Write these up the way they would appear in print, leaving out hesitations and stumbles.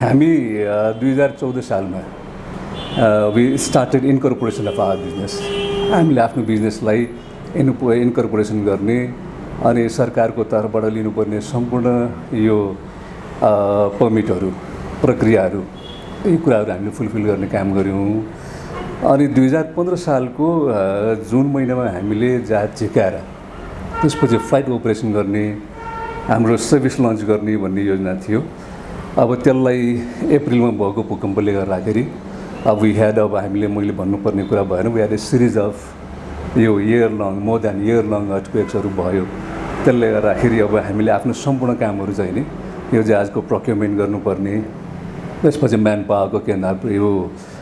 हामी 2014 सालमा we started incorporation of our business. हामीले आफ्नो बिजनेसलाई इन्कर्पोरेसन गर्ने अनि सरकारको तर्फबाट लिनुपर्ने सम्पूर्ण यो पर्मिटहरू प्रक्रियाहरू यी कुराहरू हामीले फुलफिल गर्ने काम गऱ्यौँ। अनि 2015 सालको जुन महिनामा हामीले जहाज झिकाएर त्यसपछि फ्लाइट अपरेसन गर्ने हाम्रो सर्भिस लन्च गर्ने भन्ने योजना थियो। अब त्यसलाई अप्रिलमा भएको भूकम्पले गर्दाखेरि अब वी ह्याड अब हामीले मैले भन्नुपर्ने कुरा भएन, we had a series of यो year long more than year long अर्थक्वेक्सहरू भयो। त्यसले गर्दाखेरि अब हामीले आफ्नो सम्पूर्ण कामहरू चाहिँ नि यो जहाजको प्रोक्योरमेन्ट गर्नुपर्ने, त्यसपछि म्यान पावरको केन्द्र यो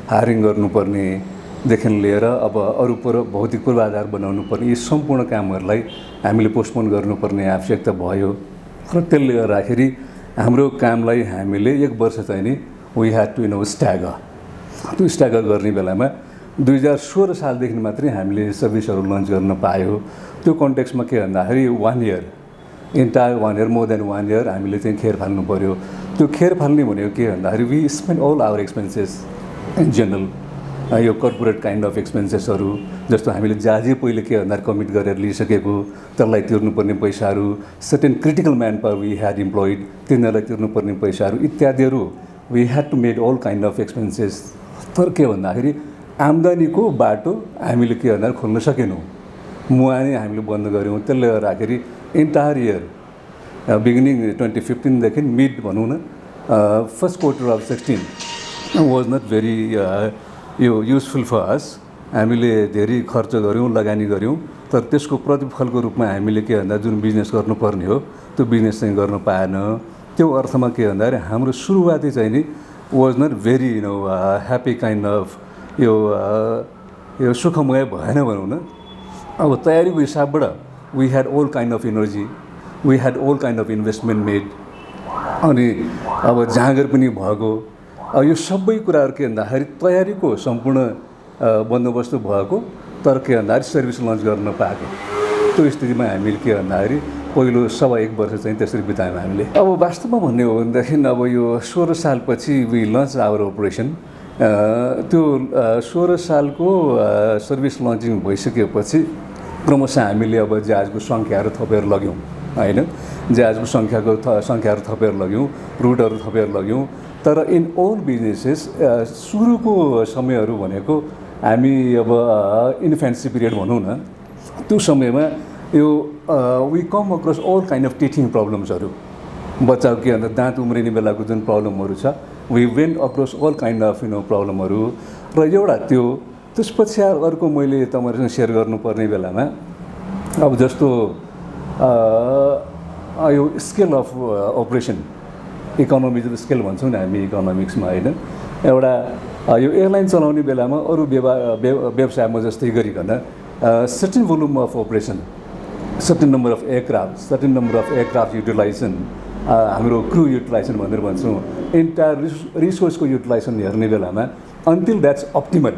हायरिङ गर्नुपर्नेदेखि लिएर अब अरू भौतिक पूर्वाधार बनाउनु पर्ने यी सम्पूर्ण कामहरूलाई हामीले पोस्टपोन गर्नुपर्ने आवश्यकता भयो। र त्यसले गर्दाखेरि हाम्रो कामलाई हामीले 1 वर्ष चाहिँ नि वी ह्याड टु स्ट्यागर गर्ने बेलामा 2016 सालदेखि मात्रै हामीले सर्भिसहरू लन्च गर्न पायो। त्यो कन्टेक्स्टमा के भन्दाखेरि 1 year entire 1 year more than 1 year हामीले चाहिँ खेर फाल्नु पऱ्यो। त्यो खेर फाल्ने भनेको के भन्दाखेरि we spend all our expenses in general, यो कर्पोरेट काइन्ड अफ एक्सपेन्सेसहरू जस्तो हामीले जहाजै पहिले के भन्दाखेरि कमिट गरेर लिइसकेको त्यसलाई तिर्नुपर्ने पैसाहरू, certain critical man power we had employed तिनीहरूलाई तिर्नुपर्ने पैसाहरू इत्यादिहरू we had to made all kind of expenses. तर के भन्दाखेरि आम्दानीको बाटो हामीले के भन्दाखेरि खोल्न सकेनौँ, मुहानै हामीले बन्द गऱ्यौँ। त्यसले गर्दाखेरि इन्टायर इयर बिगिनिङ 2015देखि मिड भनौँ न first quarter of 16 was not very यो युजफुल फर अस। हामीले धेरै खर्च गऱ्यौँ, लगानी गऱ्यौँ, तर त्यसको प्रतिफलको रूपमा हामीले के भन्दा जुन बिजनेस गर्नुपर्ने हो त्यो बिजनेस चाहिँ गर्न पाएन। त्यो अर्थमा के भन्दाखेरि हाम्रो सुरुवाती चाहिँ नि was not very happy kind of यो सुखमय भएन भनौँ न। अब तयारीको हिसाबबाट we had all kind of energy, we had all kind of investment made, अनि अब जाँगर पनि भएको। यो सबै कुराहरू के भन्दाखेरि तयारीको सम्पूर्ण बन्दोबस्त भएको, तर के भन्दाखेरि सर्भिस लन्च गर्न पाएको। त्यो स्थितिमा हामीले के भन्दाखेरि पहिलो 1.25 वर्ष चाहिँ त्यसरी बितायौँ हामीले। अब वास्तवमा भन्ने हो भनेदेखि अब यो 16 सालपछि वी लन्च आवर अपरेसन। त्यो 16 सालको सर्भिस लन्चिङ भइसकेपछि क्रमशः हामीले अब जहाजको सङ्ख्याहरू थपेर लग्यौँ होइन, जहाजको सङ्ख्याहरू थपेर लग्यौँ, रुटहरू थपेर लग्यौँ। तर इन अल बिजनेसेस सुरुको समयहरू भनेको हामी अब इन्फेन्सी पिरियड भनौँ न, त्यो समयमा यो we come across all kind of टिचिङ प्रब्लम्सहरू। बच्चाको के भन्दा दाँत उम्रिने बेलाको जुन प्रब्लमहरू छ we went across all kind of प्रब्लमहरू। र एउटा त्यस पछाडि अर्को मैले तपाईँहरूसँग सेयर गर्नुपर्ने बेलामा अब जस्तो यो scale of operation, economies of scale भन्छौँ नि हामी इकोनोमिक्समा होइन, एउटा यो एयरलाइन चलाउने बेलामा अरू व्यवसायमा जस्तै गरिकन certain volume of operation, certain number of aircraft utilization, हाम्रो क्रू युटिलाइजेसन भनेर भन्छौँ, इन्टायर रिसोर्सको युटिलाइजेसन हेर्ने बेलामा अन्टिल द्याट्स अप्टिमल,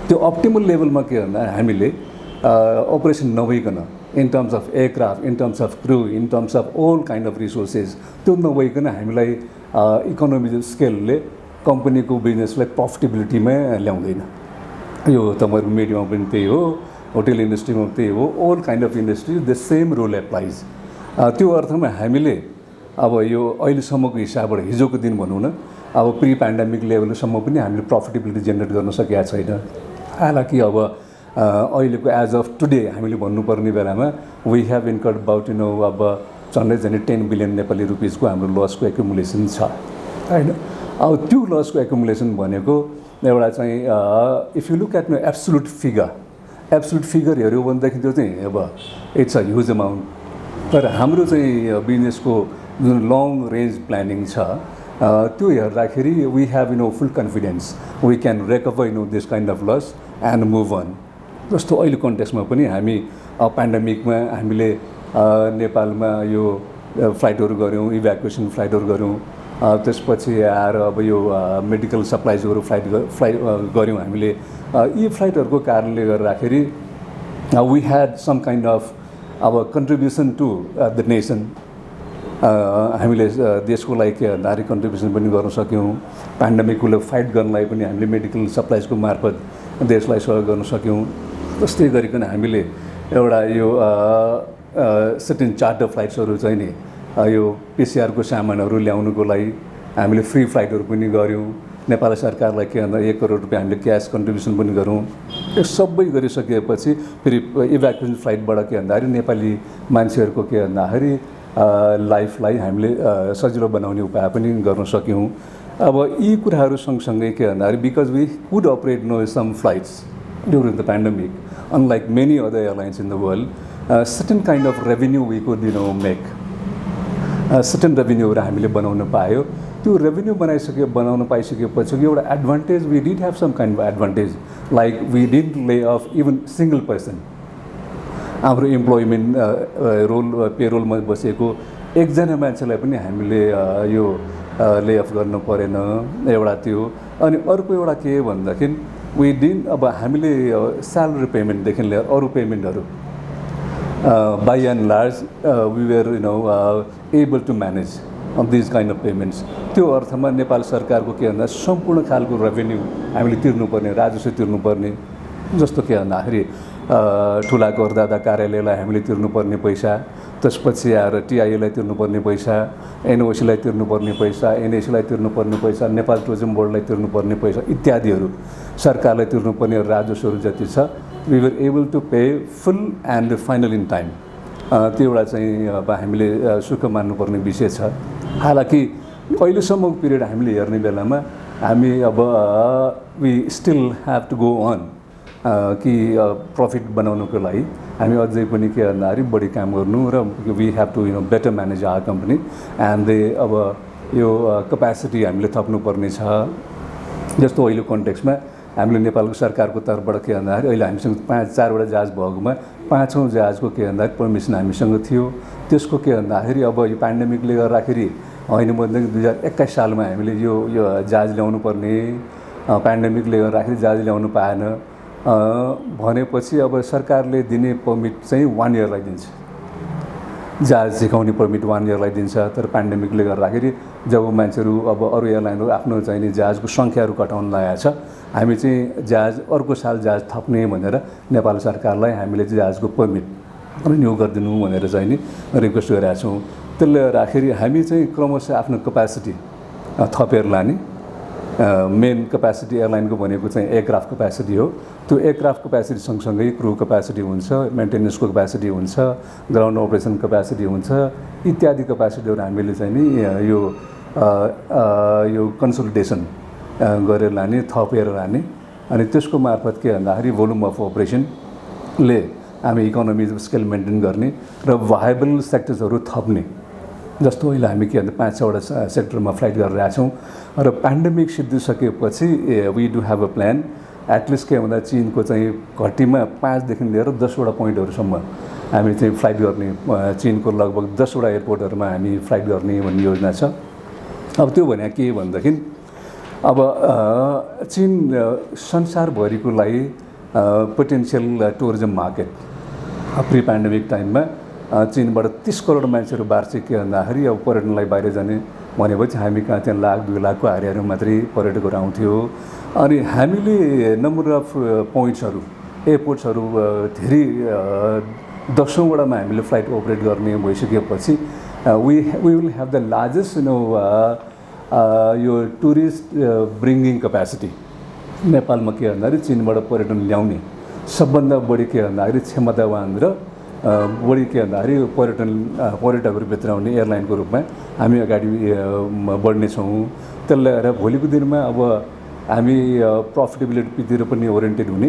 त्यो अप्टिमल लेभलमा के भन्दा हामीले अपरेसन नभइकन in terms of aircraft, in terms of crew, in terms of all kind of resources त्यो नभइकन हामीलाई इकोनोमिज अफ स्केलले कम्पनीको बिजनेसलाई प्रफिटेबिलिटीमा ल्याउँदैन। यो तपाईँहरूको मिडियामा पनि त्यही हो, होटेल इन्डस्ट्रीमा त्यही हो, all kind of industry the same rule applies. त्यो अर्थमा हामीले अब यो अहिलेसम्मको हिसाबबाट हिजोको दिन भनौँ न, अब प्रि पेन्डेमिक लेभलसम्म पनि हामीले प्रफिटेबिलिटी जेनेरेट गर्न सकेका छैन। हालाकि अब अहिलेको एज अफ टुडे हामीले भन्नुपर्ने बेलामा वी हेभ इन्कर्ड अबाउट अब झन्डै 10 बिलियन नेपाली रुपिजको हाम्रो लसको एकुमुलेसन छ होइन। अब त्यो लसको एकुमुलेसन भनेको एउटा चाहिँ if you look at no absolute figure हेऱ्यो भनेदेखि त्यो चाहिँ अब इट्स अ ह्युज अमाउन्ट। तर हाम्रो चाहिँ बिजनेसको जुन लङ रेन्ज प्लानिङ छ त्यो हेर्दाखेरि we have full confidence we can recover this kind of loss and move on. जस्तो अहिले कन्टेक्स्टमा पनि हामी पेन्डेमिकमा हामीले नेपालमा यो फ्लाइटहरू गऱ्यौँ, इभ्याकुएसन फ्लाइटहरू गऱ्यौँ, त्यसपछि आएर अब यो मेडिकल सप्लाइजहरू फ्लाइट गऱ्यौँ हामीले। यी फ्लाइटहरूको कारणले गर्दाखेरि we had some kind of अब कन्ट्रिब्युसन टु द नेसन हामीले देशको लागि के भन्दाखेरि कन्ट्रिब्युसन पनि गर्न सक्यौँ। पेन्डेमिकको फाइट गर्नलाई पनि हामीले मेडिकल सप्लाइजको मार्फत देशलाई सहयोग गर्न सक्यौँ। त्यस्तै गरिकन हामीले एउटा यो सर्टेन चार्टर फ्लाइट्सहरू चाहिँ नि यो पिसिआरको सामानहरू ल्याउनुको लागि हामीले फ्री फ्लाइटहरू पनि गऱ्यौँ। नेपाल सरकारलाई के भन्दा 1 करोड रुपियाँ हामीले क्यास कन्ट्रिब्युसन पनि गरौँ। यो सबै गरिसकेपछि फेरि इभ्याकुएसन फ्लाइटबाट के भन्दाखेरि नेपाली मान्छेहरूको के भन्दाखेरि लाइफलाई हामीले सजिलो बनाउने उपाय पनि गर्न सक्यौँ। अब यी कुराहरू सँगसँगै के भन्दाखेरि because we could operate some flights during the pandemic unlike many other airlines in the world certain kind of revenue we could make certain रेभेन्यूहरू हामीले बनाउन पायो। त्यो रेभेन्यू बनाउन पाइसकेपछि एउटा advantage we did have some kind of advantage like we did lay off even single person. हाम्रो employment पेरोलमा बसेको एकजना मान्छेलाई पनि हामीले यो ले अफ गर्नु परेन एउटा त्यो। अनि अर्को एउटा के भन्दाखेरि वी डिड अब हामीले स्यालेरी पेमेन्टदेखि लिएर अरू पेमेन्टहरू by and large we were able to manage of these kind of payments। त्यो अर्थमा नेपाल सरकारको के भन्दा सम्पूर्ण खालको रेभेन्यू हामीले तिर्नुपर्ने राजस्व तिर्नुपर्ने जस्तो के भन्दाखेरि ठुला करदाता कार्यालयलाई हामीले तिर्नुपर्ने पैसा, त्यसपछि आएर टिआईएलाई तिर्नुपर्ने पैसा, एनओसीलाई तिर्नुपर्ने पैसा, एनएसीलाई तिर्नुपर्ने पैसा, नेपाल टुरिज्म बोर्डलाई तिर्नुपर्ने पैसा इत्यादिहरू सरकारलाई तिर्नुपर्ने राजस्वहरू जति छ we were able to pay full and final in time। त्यो एउटा चाहिँ अब हामीले सुख मान्नुपर्ने विषय छ। हालाकि अहिलेसम्मको पिरियड हामीले हेर्ने बेलामा हामी अब we still have to go on कि प्रफिट बनाउनुको लागि हामी अझै पनि के भन्दाखेरि बढी काम गर्नु र we have to better manage our company and अब यो क्यापेसिटी हामीले थप्नुपर्ने छ। जस्तो अहिले कन्टेक्स्टमा हामीले नेपालको सरकारको तर्फबाट के भन्दाखेरि अहिले हामीसँग 4वटा जहाज भएकोमा 5औँ जहाजको के भन्दाखेरि पर्मिसन हामीसँग थियो। त्यसको के भन्दाखेरि अब यो पेन्डेमिकले गर्दाखेरि होइन भनेदेखि 2021 सालमा हामीले यो जहाज ल्याउनु पर्ने, पेन्डेमिकले गर्दाखेरि जहाज ल्याउनु पाएन भनेपछि अब सरकारले दिने पर्मिट चाहिँ 1 इयरलाई दिन्छ, जहाज सिकाउने पर्मिट 1 इयरलाई दिन्छ। तर पेन्डेमिकले गर्दाखेरि जब मान्छेहरू अब अरू एयरलाइनहरू आफ्नो चाहिने जहाजको सङ्ख्याहरू घटाउन लागेको छ, हामी चाहिँ जहाज अर्को साल जहाज थप्ने भनेर नेपाल सरकारलाई हामीले चाहिँ जहाजको पर्मिट रिन्यू गरिदिनु भनेर चाहिँ नि रिक्वेस्ट गरेका छौँ। त्यसले गर्दाखेरि हामी चाहिँ क्रमशः आफ्नो क्यापेसिटी थपेर लाने। मेन क्यापेसिटी एयरलाइनको भनेको चाहिँ एयरक्राफ्ट क्यापेसिटी हो। त्यो एयरक्राफ्ट क्यापेसिटी सँगसँगै क्रू क्यापेसिटी हुन्छ, मेन्टेनेन्सको क्यापेसिटी हुन्छ, ग्राउन्ड अपरेसन क्यापेसिटी हुन्छ, इत्यादि क्यापेसिटीहरू हामीले चाहिँ नि यो कन्सल्टेसन गरेर लाने, थपेर लाने। अनि त्यसको मार्फत के भन्दाखेरि भोल्युम अफ अपरेसनले हामी इकोनोमिज अफ स्केल मेन्टेन गर्ने र भायबल सेक्टर्सहरू थप्ने। जस्तो अहिले हामी के भन्छ 5-6वटा सेक्टरमा फ्लाइट गरिरहेका छौँ र पेन्डेमिक सिद्धिसकेपछि we do have a plan at least के भन्दा चिनको चाहिँ घटीमा 5देखि लिएर 10वटा पोइन्टहरूसम्म हामी चाहिँ फ्लाइट गर्ने, चिनको लगभग 10वटा एयरपोर्टहरूमा हामी फ्लाइट गर्ने भन्ने योजना छ। अब त्यो भने के भन्दाखेरि अब चीन संसारभरिको लागि potential tourism market. Pre pandemic टाइममा चीनबाट 30 करोड मान्छेहरू वार्षिक के भन्दाखेरि अब पर्यटनलाई बाहिर जाने भनेपछि हामी कहाँ त्यहाँ 1-2 लाखको हारिहरू मात्रै पर्यटकहरू आउँथ्यो। अनि हामीले नम्बर अफ पोइन्ट्सहरू एयरपोर्ट्सहरू धेरै 10औँवटामा हामीले फ्लाइट अपरेट गर्ने भइसकेपछि we will have the largest यो टुरिस्ट ब्रिङ्गिङ क्यापेसिटी नेपालमा के भन्दाखेरि चीनबाट पर्यटन ल्याउने सबभन्दा बढी के भन्दाखेरि क्षमतावान र बढी के भन्दाखेरि पर्यटकहरू भित्राउने एयरलाइनको रूपमा हामी अगाडि बढ्नेछौँ। त्यसले गर्दा भोलिको दिनमा अब हामी प्रफिटेबिलिटीतिर पनि ओरिएन्टेड हुने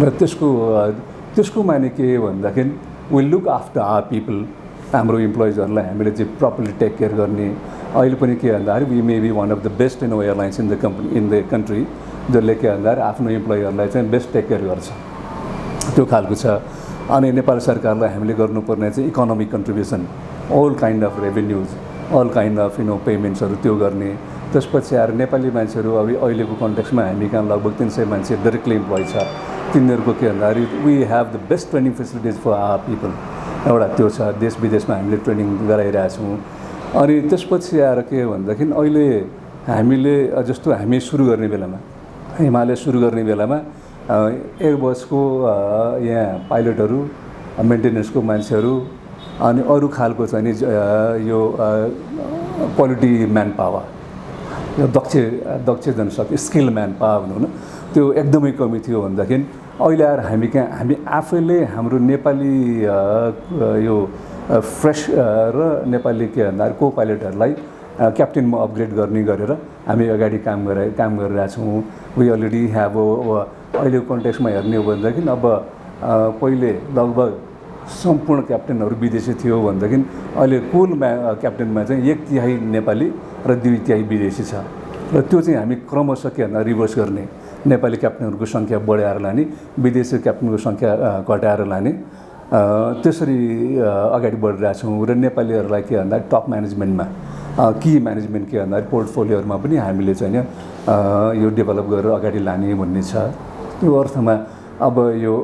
र त्यसको माने के भन्दाखेरि will look after our people. हाम्रो इम्प्लोइजहरूलाई हामीले चाहिँ प्रपरली टेक केयर गर्ने। अहिले पनि के भन्दाखेरि we may be one of the best airlines in the country जसले के भन्दाखेरि आफ्नो इम्प्लोइजहरूलाई चाहिँ बेस्ट टेक केयर गर्छ, त्यो खालको छ। अनि नेपाल सरकारलाई हामीले गर्नुपर्ने चाहिँ economic contribution, all kind of revenues, all kind of पेमेन्ट्सहरू त्यो गर्ने। त्यसपछि आएर नेपाली मान्छेहरू अब अहिलेको कन्टेक्स्टमा हामी कहाँ लगभग 300 मान्छे डाइरेक्टली इम्प्लोइ छ। तिनीहरूको के भन्दाखेरि we have the best training facilities for our people. एउटा त्यो छ। देश विदेशमा हामीले ट्रेनिङ गराइरहेछौँ। अनि त्यसपछि आएर के भन्दाखेरि अहिले हामीले जस्तो हामी सुरु गर्ने बेलामा हिमालय सुरु गर्ने बेलामा एयरबसको यहाँ पाइलटहरू मेन्टेनेन्सको मान्छेहरू अनि अरू खालको चाहिँ नि यो क्वालिटी म्यान पावर यो दक्ष जनशक्ति स्किल म्यान पावर भनौँ न त्यो एकदमै कमी थियो भन्दाखेरि अहिले आएर हामी आफैले हाम्रो नेपाली यो फ्रेस र नेपाली के भन्दा को पाइलटहरूलाई क्याप्टेनमा अपग्रेड गर्ने गरेर हामी अगाडि काम गरिरहेका छौँ। वी अलरेडी ह्याभ अहिलेको कन्टेक्स्टमा हेर्ने हो भनेदेखि अब पहिले लगभग सम्पूर्ण क्याप्टेनहरू विदेशी थियो भनेदेखि अहिले कुल क्याप्टेनमा चाहिँ 1/3 नेपाली र 2/3 विदेशी छ र त्यो चाहिँ हामी क्रमशः के भन्दा रिभर्स गर्ने नेपाली क्याप्टेनहरूको सङ्ख्या बढाएर लाने विदेशी क्याप्टेनको सङ्ख्या घटाएर लाने त्यसरी अगाडि बढिरहेछौँ र नेपालीहरूलाई के भन्दा टप म्यानेजमेन्टमा की म्यानेजमेन्ट के भन्दा पोर्टफोलियोहरूमा पनि हामीले चाहिँ यो डेभलप गरेर अगाडि लाने भन्ने छ। त्यो अर्थमा अब यो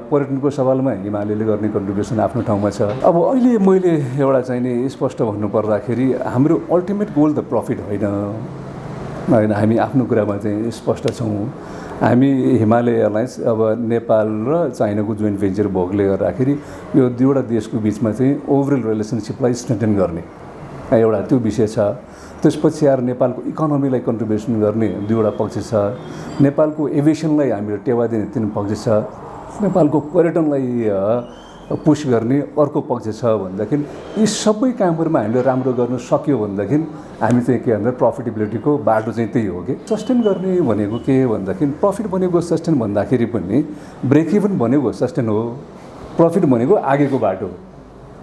पर्यटनको सवालमा हिमालयले गर्ने कन्ट्रिब्युसन आफ्नो ठाउँमा छ। अब अहिले मैले एउटा चाहिँ नि स्पष्ट भन्नुपर्दाखेरि हाम्रो अल्टिमेट गोल त प्रफिट होइन हामी आफ्नो कुरामा चाहिँ स्पष्ट छौँ। हामी हिमालय एयरलाइन्स अब नेपाल र चाइनाको जोइन्ट भेन्चर भोगले गर्दाखेरि यो दुईवटा देशको बिचमा चाहिँ ओभरअल रिलेसनसिपलाई स्ट्रेन्थन गर्ने एउटा त्यो विषय छ। त्यसपछि आएर नेपालको इकोनोमीलाई कन्ट्रिब्युसन गर्ने दुईवटा पक्ष छ। नेपालको एभिएसनलाई हामीले टेवा दिने 3 पक्ष छ। नेपालको पर्यटनलाई पुश गर्ने अर्को पक्ष छ भन्दाखेरि यी सबै कामहरूमा हामीले राम्रो गर्न सक्यो भनेदेखि हामी चाहिँ के भन्दा प्रफिटेबिलिटीको बाटो चाहिँ त्यही हो कि सस्टेन गर्ने भनेको के भन्दाखेरि प्रफिट भनेको सस्टेन भन्दाखेरि पनि ब्रेक इभन भनेको सस्टेन हो। प्रफिट भनेको आगेको बाटो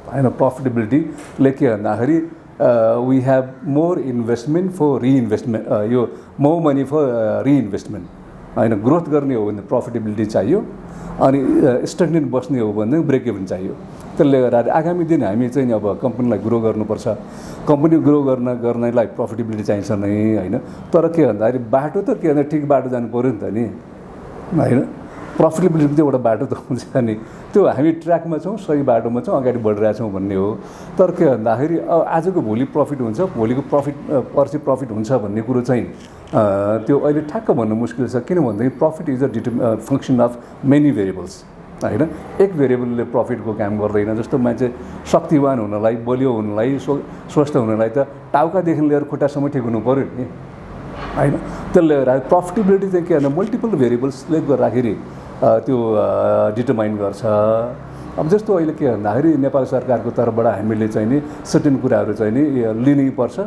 होइन। प्रफिटेबिलिटीले के भन्दाखेरि we have more investment for reinvestment यो मोर मनी फर रिइन्भेस्टमेन्ट होइन। ग्रोथ गर्ने हो भने प्रफिटेबिलिटी चाहियो अनि स्टेग्नेन्ट बस्ने हो भने ब्रेक इभन चाहियो। त्यसले गर्दा आगामी दिन हामी चाहिँ अब कम्पनीलाई ग्रो गर्नुपर्छ। कम्पनी ग्रो गर्नलाई प्रफिटेबिलिटी चाहिन्छ नै होइन। तर के भन्दाखेरि बाटो त के भन्दा ठिक बाटो जानु पऱ्यो नि त नि होइन। प्रफिटेबिलिटी चाहिँ एउटा बाटो त हुन्छ नि। त्यो हामी ट्र्याकमा छौँ सही बाटोमा छौँ अगाडि बढिरहेछौँ भन्ने हो। तर के भन्दाखेरि आजको भोलि प्रफिट हुन्छ भोलिको पर्सि प्रफिट हुन्छ भन्ने कुरो चाहिँ त्यो अहिले ठ्याक्क भन्नु मुस्किल छ। किन भन्दाखेरि profit is a function of many variables होइन। एक भेरिएबलले प्रफिटको काम गर्दैन। जस्तो मान्छे शक्तिवान हुनलाई बलियो हुनलाई स्वस्थ हुनलाई त टाउकादेखि लिएर खुट्टासम्म ठिक हुनु पऱ्यो नि होइन। त्यसले गर्दा प्रफिटेबिलिटी चाहिँ के भन्दा मल्टिपल भेरिएबल्सले गर्दाखेरि त्यो डिटरमाइन गर्छ। अब जस्तो अहिले के भन्दाखेरि नेपाल सरकारको तर्फबाट हामीले चाहिँ नि सर्टेन कुराहरू चाहिँ नि लिनै पर्छ।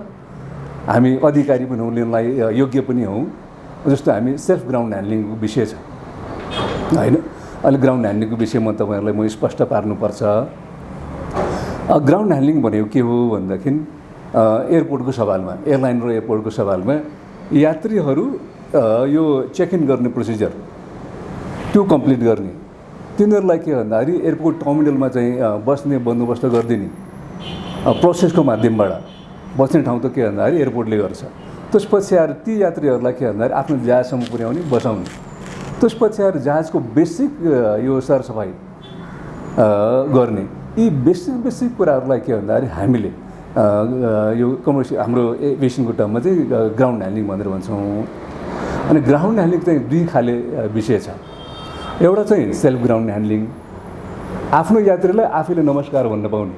हामी अधिकारी पनि हौँ लिनलाई योग्य पनि हौँ। जस्तो हामी सेल्फ ग्राउन्ड ह्यान्डलिङको विषय छ होइन। अहिले ग्राउन्ड ह्यान्डलिङको विषयमा तपाईँहरूलाई म स्पष्ट पार्नुपर्छ। ग्राउन्ड ह्यान्डलिङ भनेको के हो भन्दाखेरि एयरपोर्टको सवालमा एयरलाइन र एयरपोर्टको सवालमा यात्रीहरू यो चेक इन गर्ने प्रोसिजर त्यो कम्प्लिट गर्ने तिनीहरूलाई के भन्दाखेरि एयरपोर्ट टर्मिनलमा चाहिँ बस्ने बन्दोबस्त गरिदिने प्रोसेसको माध्यमबाट बस्ने ठाउँ त के भन्दाखेरि एयरपोर्टले गर्छ। त्यसपछि आएर ती यात्रीहरूलाई के भन्दाखेरि आफ्नो जहाजसम्म पुर्याउने बसाउने। त्यसपछि आएर जहाजको बेसिक यो सरसफाइ गर्ने यी बेसिक कुराहरूलाई के भन्दाखेरि हामीले यो कमर्सियल हाम्रो एभिएसनको टर्ममा चाहिँ ग्राउन्ड ह्यान्डलिङ भनेर भन्छौँ। अनि ग्राउन्ड ह्यान्डलिङ चाहिँ 2 खाले विषय छ। एउटा चाहिँ सेल्फ ग्राउन्ड ह्यान्डलिङ आफ्नो यात्रीलाई आफैले नमस्कार भन्न पाउने।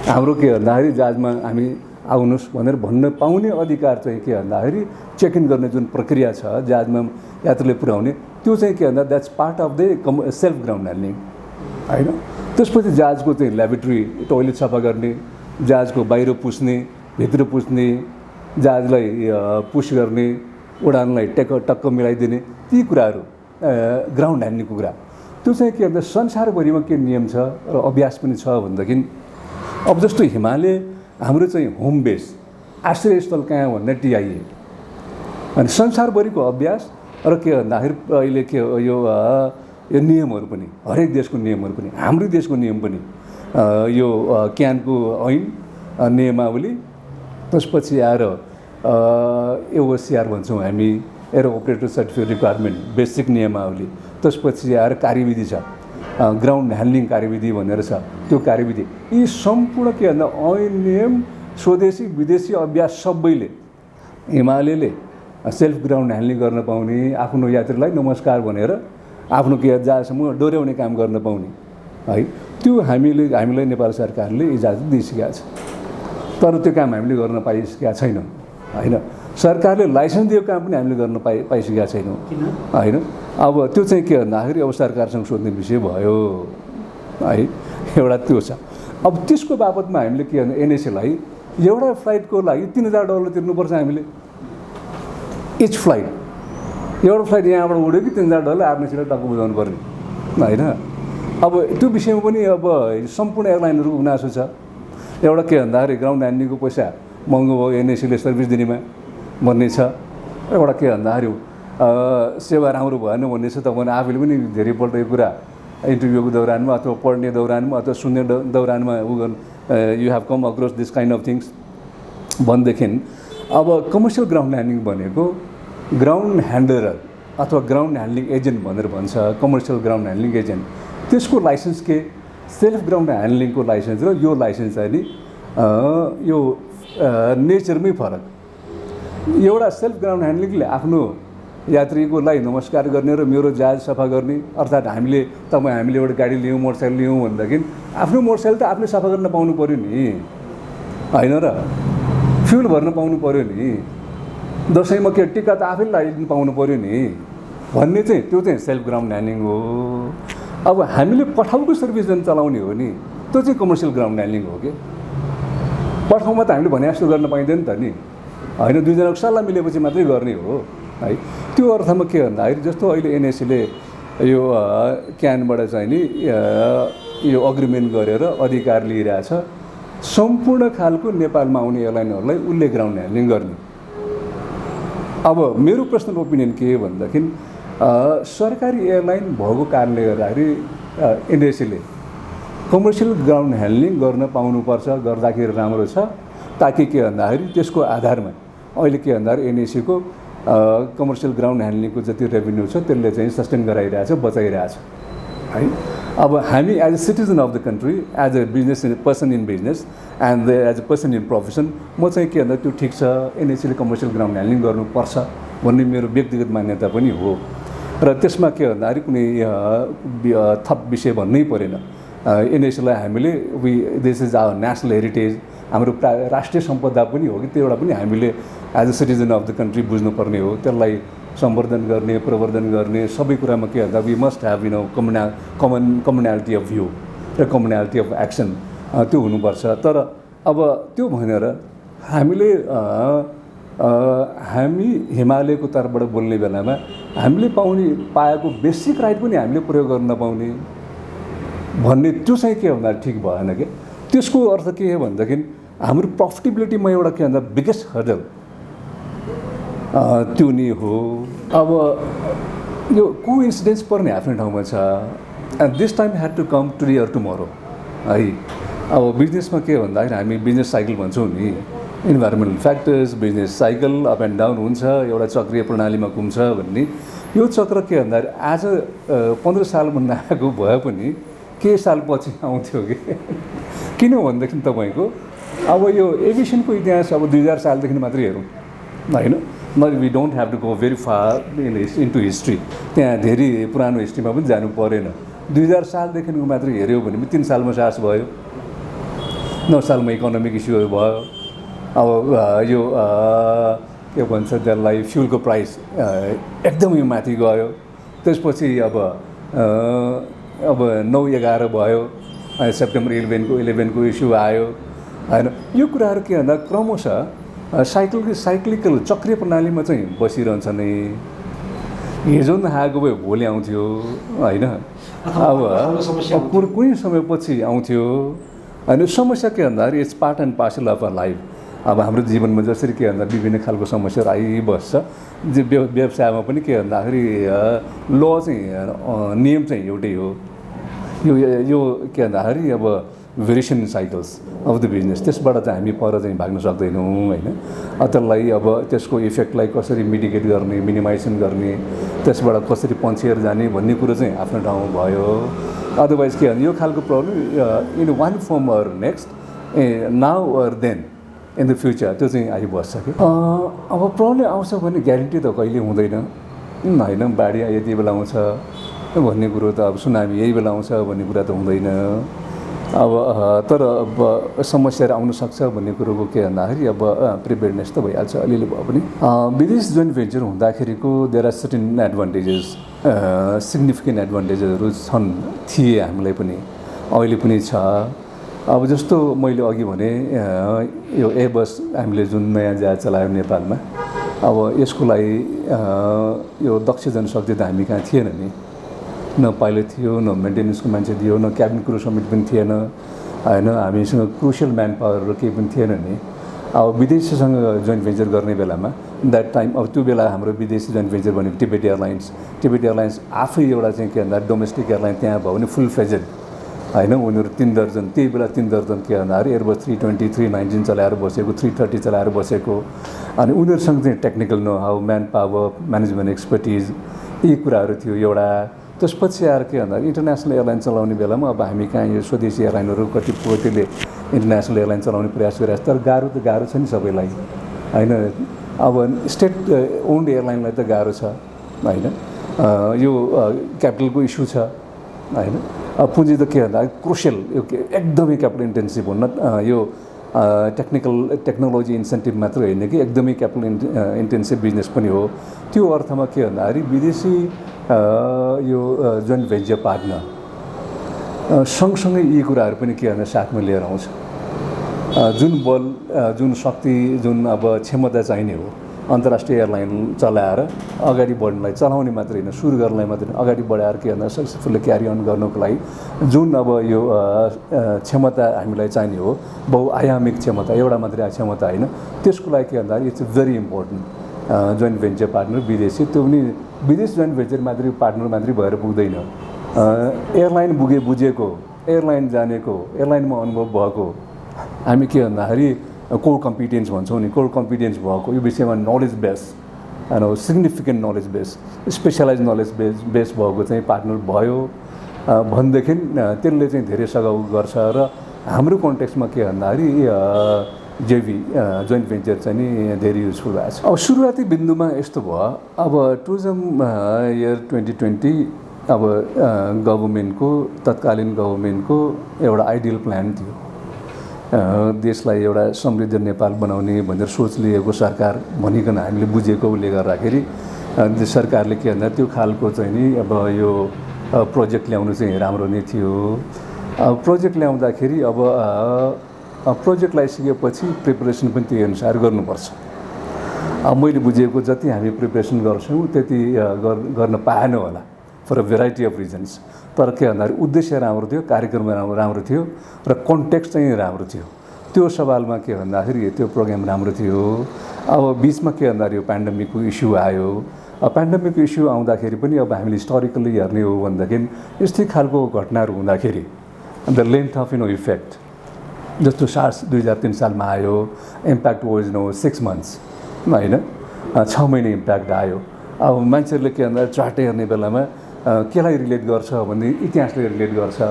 हाम्रो के भन्दाखेरि जहाजमा हामी आउनुहोस् भनेर भन्न पाउने अधिकार चाहिँ के भन्दाखेरि चेक इन गर्ने जुन प्रक्रिया छ जहाजमा यात्रीले पुर्याउने त्यो चाहिँ के भन्दा that's part of the self ground handling होइन। त्यसपछि जहाजको चाहिँ ल्याबोरेटरी टोइलेट सफा गर्ने जहाजको बाहिर पुस्ने भित्र पुस्ने जहाजलाई पुस गर्ने उडानलाई टक्क मिलाइदिने ती कुराहरू ग्राउन्ड ह्यान्डलिङको कुरा। त्यो चाहिँ के भन्दा संसारभरिमा के नियम छ र अभ्यास पनि छ भनेदेखि अब जस्तो हिमालय हाम्रो चाहिँ होम बेस आश्रयस्थल कहाँ भन्दा टिआइए अनि संसारभरिको अभ्यास र के भन्दाखेरि अहिले के यो नियमहरू पनि हरेक देशको नियमहरू पनि हाम्रो देशको नियम पनि यो क्यानको ऐन नियमावली त्यसपछि आएर एओसिआर भन्छौँ हामी air operator certificate requirement basic नियमावली। त्यसपछि आएर कार्यविधि छ ग्राउन्ड ह्यान्डलिङ कार्यविधि भनेर छ। त्यो कार्यविधि यी सम्पूर्ण के भन्दा ऐन नियम स्वदेशी विदेशी अभ्यास सबैले हिमालयले सेल्फ ग्राउन्ड ह्यान्डलिङ गर्न पाउने, आफ्नो यात्रीलाई नमस्कार भनेर आफ्नो के जहाँसम्म डोर्याउने काम गर्न पाउने है, त्यो हामीलाई नेपाल सरकारले इजाजत दिइसकेको छ। तर त्यो काम हामीले गर्न पाइसकेका छैनौँ होइन। सरकारले लाइसेन्स दिएको काम पनि हामीले गर्न पाइसकेका छैनौँ होइन। अब त्यो चाहिँ के भन्दाखेरि अब सरकारसँग सोध्ने विषय भयो है, एउटा त्यो छ। अब त्यसको बाबतमा हामीले के भन्दा एनएसीलाई एउटा फ्लाइटको लागि $3000 तिर्नुपर्छ हामीले, इच फ्लाइट। एउटा फ्लाइट यहाँबाट उड्यो कि $3000 आफ्नैसित टक्क बुझाउनु पर्ने होइन। अब त्यो विषयमा पनि अब सम्पूर्ण एयरलाइनहरूको गुनासो छ। एउटा के भन्दाखेरि ग्राउन्ड ह्यान्डलिङको पैसा महँगो भयो, एनएसीले सर्भिस दिनेमा भन्ने छ। एउटा के भन्दाखेरि सेवा राम्रो भएन भन्ने छ। तपाईँले आफैले पनि धेरैपल्ट यो कुरा इन्टरभ्यूको दौरानमा अथवा पढ्ने दौरानमा अथवा सुन्ने दौरानमा you have come across this kind of things भनेदेखि अब कमर्सियल ग्राउन्ड ह्यान्डलिङ भनेको ग्राउन्ड ह्यान्डलर अथवा ग्राउन्ड ह्यान्डलिङ एजेन्ट भनेर भन्छ, कमर्सियल ग्राउन्ड ह्यान्डलिङ एजेन्ट। त्यसको लाइसेन्स के सेल्फ ग्राउन्ड ह्यान्डलिङको लाइसेन्स र यो लाइसेन्स चाहिँ नि यो नेचरमै फरक। एउटा सेल्फ ग्राउन्ड ह्यान्डलिङले आफ्नो यात्रीकोलाई नमस्कार गर्ने र मेरो जहाज सफा गर्ने, अर्थात् हामीले एउटा गाडी लियौँ, मोटरसाइकल लियौँ भनेदेखि आफ्नो मोटरसाइकल त आफूले सफा गर्न पाउनु पऱ्यो नि होइन र, फ्युल भर्न पाउनु पऱ्यो नि, दसैँमा के टिका त आफैले लगाइदिनु पाउनु पऱ्यो नि भन्ने चाहिँ त्यो चाहिँ सेल्फ ग्राउन्ड ह्यान्डलिङ हो। अब हामीले पठाउको सर्भिस जुन चलाउने हो नि त्यो चाहिँ कमर्सियल ग्राउन्ड ह्यान्डलिङ हो कि। पठाउमा त हामीले भने जस्तो गर्न पाइँदैन त नि होइन, दुईजनाको सल्लाह मिलेपछि मात्रै गर्ने हो है। त्यो अर्थमा के भन्दाखेरि जस्तो अहिले एनएसीले यो क्यानबाट चाहिँ नि यो अग्रिमेन्ट गरेर अधिकार लिइरहेछ सम्पूर्ण खालको नेपालमा आउने एयरलाइनहरूलाई उसले ग्राउन्ड ह्यान्डलिङ गर्ने। अब मेरो पर्सनल ओपिनियन के हो भनेदेखि सरकारी एयरलाइन भएको कारणले गर्दाखेरि एनएसीले कमर्सियल ग्राउन्ड ह्यान्डलिङ गर्न पाउनुपर्छ, गर्दाखेरि राम्रो छ। ताकि के भन्दाखेरि त्यसको आधारमा अहिले के भन्दाखेरि एनएसीको कमर्सियल ग्राउन्ड ह्यान्डलिङको जति रेभेन्यू छ त्यसले चाहिँ सस्टेन गराइरहेछ, बचाइरहेछ है। अब हामी as a citizen of the country, as a business person in business and as a person in profession म चाहिँ के भन्दा त्यो ठिक छ, एनएसीले कमर्सियल ग्राउन्ड ह्यान्डलिङ गर्नुपर्छ भन्ने मेरो व्यक्तिगत मान्यता पनि हो। र त्यसमा के भन्दाखेरि कुनै थप विषय भन्नै परेन। एनएसीलाई हामीले this is our national heritage, हाम्रो राष्ट्रिय सम्पदा पनि हो कि त्यो एउटा पनि हामीले as a citizen of the country बुझ्नुपर्ने हो। त्यसलाई सम्वर्धन गर्ने, प्रवर्धन गर्ने सबै कुरामा के भन्दा we must have commonality of view र कमनालिटी अफ एक्सन त्यो हुनुपर्छ। तर अब त्यो भनेर हामी हिमालयको तर्फबाट बोल्ने बेलामा हामीले पाएको बेसिक राइट पनि हामीले प्रयोग गर्न नपाउने भन्ने त्यो चाहिँ के भन्दा ठिक भएन कि। त्यसको अर्थ के हो भनेदेखि हाम्रो प्रफिटेबिलिटीमा एउटा के भन्दा बिगेस्ट हर्डल त्यो नि हो। अब यो कोइन्सिडेन्स पर्ने आफ्नो ठाउँमा छ and this time had to come today or tomorrow है। अब बिजनेसमा के भन्दाखेरि हामी बिजनेस साइकल भन्छौँ नि, environmental factors, business cycle up and down हुन्छ, एउटा चक्रीय प्रणालीमा घुम्छ भन्ने। यो चक्र के भन्दाखेरि आज 15 सालभन्दा आएको भए पनि केही सालपछि आउँथ्यो कि किन भनेदेखि तपाईँको अब यो एभिएसनको इतिहास अब 2000 सालदेखि मात्रै हेरौँ होइन। We don't have to go very far into history, त्यहाँ धेरै पुरानो हिस्ट्रीमा पनि जानु परेन। 2000 सालदेखिको मात्रै हेऱ्यो भने 3 सालमा सास भयो, 9 सालमा इकोनोमिक इस्युहरू भयो। अब यो के भन्छ त्यसलाई फ्युलको प्राइस एकदमै माथि गयो। त्यसपछि अब 9-11 भयो, सेप्टेम्बर 11को इस्यु आयो होइन। यो कुराहरू के भन्दा क्रमशः साइक्लिकल चक्रीय प्रणालीमा चाहिँ बसिरहन्छ नै। हिजो नआएको भए भोलि आउँथ्यो होइन। अब कुनै समयपछि आउँथ्यो होइन। समस्या के भन्दाखेरि it's part and parcel of a life. अब हाम्रो जीवनमा जसरी के भन्दा विभिन्न खालको समस्याहरू आइबस्छ, व्यवसायमा पनि के भन्दाखेरि ल चाहिँ नियम चाहिँ एउटै हो। यो के भन्दाखेरि अब variation cycles of the business, त्यसबाट चाहिँ हामी पर चाहिँ भाग्न सक्दैनौँ होइन। त्यसलाई अब त्यसको इफेक्टलाई कसरी मिटिगेट गर्ने, मिनिमाइजेसन गर्ने, त्यसबाट कसरी पन्छेर जाने भन्ने कुरो चाहिँ आफ्नो ठाउँमा भयो। अदरवाइज के भने यो खालको problem in one firm or next now or then in the future त्यो चाहिँ आइबस्छ कि अब प्रब्लम आउँछ भने ग्यारेन्टी त कहिले हुँदैन होइन बाढी यति बेला आउँछ भन्ने कुरो त अब सुनामी यही बेला आउँछ भन्ने कुरा त हुँदैन अब तर अब समस्याहरू आउन सक्छ भन्ने कुरोको के भन्दाखेरि अब प्रिपेयर्डनेस त भइहाल्छ अलिअलि भए पनि विदेश जोइन्ट भेन्चर हुँदाखेरिको there are certain advantages significant एडभान्टेजेसहरू थिए हामीलाई पनि अहिले पनि छ अब जस्तो मैले अघि भने यो एयरबस हामीले जुन नयाँ जहाज चलायो नेपालमा अब यसको लागि यो दक्ष जनशक्ति त हामी कहाँ थिएन नि न पाइलट थियो न मेन्टेनेन्सको मान्छे थियो न क्याबिन क्रू समेत पनि थिएन होइन हामीसँग क्रुसियल म्यान पावरहरू केही पनि थिएन नि अब विदेशीसँग जोइन्ट भेन्चर गर्ने बेलामा द्याट टाइम अब त्यो बेला हाम्रो विदेशी जोइन्ट भेन्चर भनेको टिबेट एयरलाइन्स आफै एउटा चाहिँ के भन्दा डोमेस्टिक एयरलाइन त्यहाँ भयो भने फुल फ्लेजेड होइन उनीहरू 3 दर्जन त्यही बेला 3 दर्जन के भन्दाखेरि एयरबस 320 319 चलाएर बसेको 330 चलाएर बसेको अनि उनीहरूसँग चाहिँ technical know how man power management expertise यी कुराहरू थियो एउटा त्यसपछि आएर के भन्दाखेरि इन्टरनेसनल एयरलाइन चलाउने बेलामा अब हामी कहाँ यो स्वदेशी एयरलाइनहरू कतिले इन्टरनेसनल एयरलाइन चलाउने प्रयास गरिरहेको छ तर गाह्रो छ नि सबैलाई होइन अब स्टेट ओन्ड एयरलाइनलाई त गाह्रो छ होइन यो क्यापिटलको इस्यु छ होइन पुँजी त के भन्दा क्रुसियल यो एकदमै क्यापिटल इन्टेन्सिभ हुन यो टेक्नोलोजी इन्सेन्टिभ मात्र होइन कि एकदमै क्यापिटल इन्टेन्सिभ बिजनेस पनि हो त्यो अर्थमा के भन्दाखेरि विदेशी यो जोइन्ट भेन्चर पार्टनर सँगसँगै यी कुराहरू पनि के भन्दा साथमा लिएर आउँछ जुन बल जुन शक्ति जुन अब क्षमता चाहिने हो अन्तर्राष्ट्रिय एयरलाइन चलाएर अगाडि बढ्नलाई चलाउने मात्रै होइन सुरु गर्नलाई मात्रै अगाडि बढाएर के भन्दा सक्सेसफुल्ली क्यारी अन गर्नको लागि जुन अब यो क्षमता हामीलाई चाहिने हो बहुआयामिक क्षमता एउटा मात्रै क्षमता होइन त्यसको लागि के भन्दा it's very important joint venture partner विदेशी त्यो पनि विदेश जोइन्ट भेन्चर मात्रै पार्टनर मात्रै भएर पुग्दैन एयरलाइन बुझेको एयरलाइन जानेको एयरलाइनमा अनुभव भएको हामी के भन्दाखेरि कोर कम्पिटेन्स भन्छौँ नि कोर कम्पिटेन्स भएको यो विषयमा नलेज बेस होइन significant knowledge base specialise knowledge base भएको चाहिँ पार्टनर भयो भनेदेखि त्यसले चाहिँ धेरै सघाउ गर्छ र हाम्रो कन्टेक्स्टमा के भन्दाखेरि जेभी जोइन्ट भेन्चर चाहिँ नि धेरै युजफुल भएको छ अब सुरुवाती बिन्दुमा यस्तो भयो अब टुरिज्म इयर 2020 अब गभर्मेन्टको तत्कालीन गभर्मेन्टको एउटा आइडियल प्लान थियो देशलाई एउटा समृद्ध नेपाल बनाउने भनेर सोच लिएको सरकार भनिकन हामीले बुझेकोले गर्दाखेरि सरकारले के भन्दा त्यो खालको चाहिँ नि अब यो प्रोजेक्ट ल्याउनु चाहिँ राम्रो नै थियो प्रोजेक्ट ल्याउँदाखेरि अब प्रोजेक्ट ल्याइसकेपछि प्रिपरेसन पनि त्यही अनुसार गर्नुपर्छ अब मैले बुझेको जति हामी प्रिपरेसन गर्छौँ त्यति गर्न पाएन होला for a variety of reasons तर के भन्दाखेरि उद्देश्य राम्रो थियो कार्यक्रम राम्रो थियो र कन्टेक्स्ट चाहिँ राम्रो थियो त्यो सवालमा के भन्दाखेरि त्यो प्रोग्राम राम्रो थियो अब बिचमा के भन्दाखेरि यो पेन्डेमिकको इस्यु आयो पेन्डेमिकको इस्यु आउँदाखेरि पनि अब हामीले हिस्टोरिकल्ली हेर्ने हो भनेदेखि यस्तै खालको घटनाहरू हुँदाखेरि द लेन्थ अफ इफेक्ट जस्तो सार्स 2003 सालमा आयो इम्प्याक्ट वाज 6 मन्थ्स होइन 6 महिना इम्प्याक्ट आयो अब मान्छेहरूले के भन्दा चार्ट हेर्ने बेलामा केलाई रिलेट गर्छ भने इतिहासले रिलेट गर्छ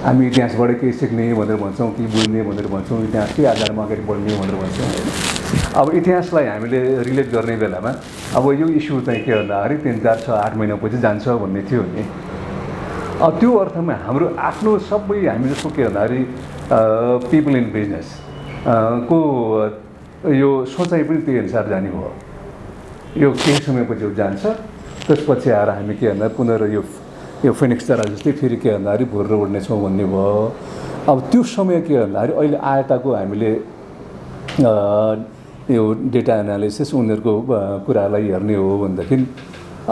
हामी इतिहासबाट केही सिक्ने भनेर भन्छौँ कि बुझ्ने भनेर भन्छौँ इतिहासकै आधारमा अगाडि बढ्ने भनेर भन्छौँ होइन अब इतिहासलाई हामीले रिलेट गर्ने बेलामा अब यो इस्यु चाहिँ के भन्दाखेरि 3 4 6 8 महिनापछि जान्छ भन्ने थियो नि अब त्यो अर्थमा हाम्रो आफ्नो सबै हामी जस्तो के भन्दाखेरि पिपल इन बिजनेस को यो सोचाइ पनि त्यही अनुसार जाने भयो यो केही समयपछि जान्छ त्यसपछि आएर हामी के भन्दा पुनः यो फिनिक्स चरा जस्तै फेरि के भन्दाखेरि भुरेर उड्नेछौँ भन्ने भयो अब त्यो समय के भन्दाखेरि अहिले आएताको हामीले यो डेटा एनालिसिस उनीहरूको कुरालाई हेर्ने हो भनेदेखि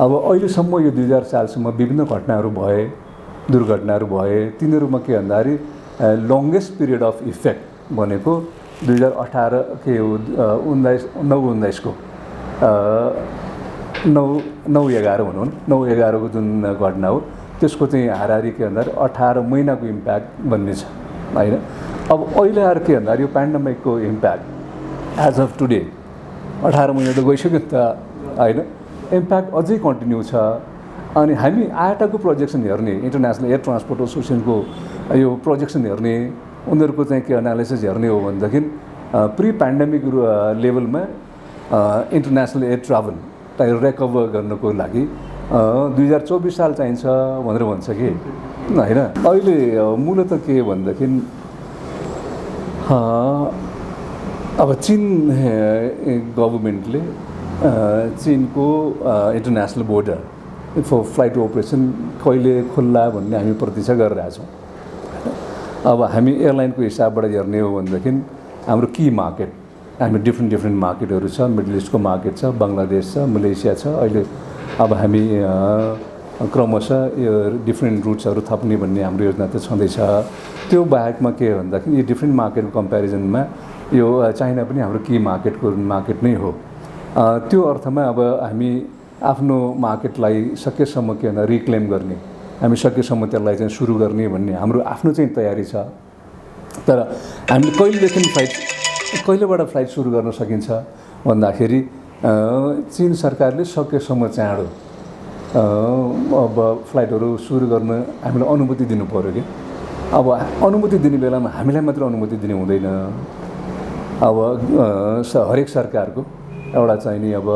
अब अहिलेसम्म यो 2000 सालसम्म विभिन्न घटनाहरू भए दुर्घटनाहरू भए तिनीहरूमा के भन्दाखेरि लङ्गेस्ट पिरियड अफ इफेक्ट भनेको 2018 के 19 को 9/11 भनौँ 9/11 को जुन घटना हो त्यसको चाहिँ हाराहारी के भन्दाखेरि 18 महिनाको इम्प्याक्ट भन्ने छ होइन अब अहिले आएर के भन्दाखेरि यो पेन्डेमिकको इम्प्याक्ट एज अफ टुडे 18 महिना त गइसक्यो नि त होइन इम्प्याक्ट अझै कन्टिन्यू छ अनि हामी आइएटाको प्रोजेक्सन हेर्ने इन्टरनेसनल एयर ट्रान्सपोर्ट एसोसिएसनको यो प्रोजेक्सन हेर्ने उनीहरूको चाहिँ के एनालिसिस हेर्ने हो भनेदेखि प्री पेन्डेमिक लेभलमा इन्टरनेसनल एयर ट्राभललाई रिकभर गर्नको लागि 2024 साल चाहिन्छ भनेर भन्छ कि होइन। अहिले मूलत के भनेदेखि अब चीन गभर्मेन्टले चीनको international border for flight operation कहिले खोल्ला भन्ने हामी प्रतीक्षा गरिरहेछौँ। अब हामी एयरलाइनको हिसाबबाट हेर्ने हो भनेदेखि हाम्रो की मार्केट, हामी डिफ्रेन्ट मार्केटहरू छ। मिडल इस्टको मार्केट छ, बङ्गलादेश छ, मलेसिया छ। अहिले अब हामी क्रमशः यो डिफ्रेन्ट रुट्सहरू थप्ने भन्ने हाम्रो योजना त छँदैछ। त्यो बाहेकमा के भन्दाखेरि यो डिफ्रेन्ट मार्केटको कम्पेरिजनमा यो चाइना पनि हाम्रो की मार्केट नै हो। त्यो अर्थमा अब हामी आफ्नो मार्केटलाई सकेसम्म के भन्दा रिक्लेम गर्ने, हामी सकेसम्म त्यसलाई चाहिँ सुरु गर्ने भन्ने हाम्रो आफ्नो चाहिँ तयारी छ। तर हामीले कहिलेबाट फ्लाइट सुरु गर्न सकिन्छ भन्दाखेरि चीन सरकारले सकेसम्म चाँडो अब फ्लाइटहरू सुरु गर्न हामीलाई अनुमति दिनु पऱ्यो कि। अब अनुमति दिने बेलामा हामीलाई मात्र अनुमति दिनु हुँदैन। अब हरेक सरकारको एउटा चाहिँ नि अब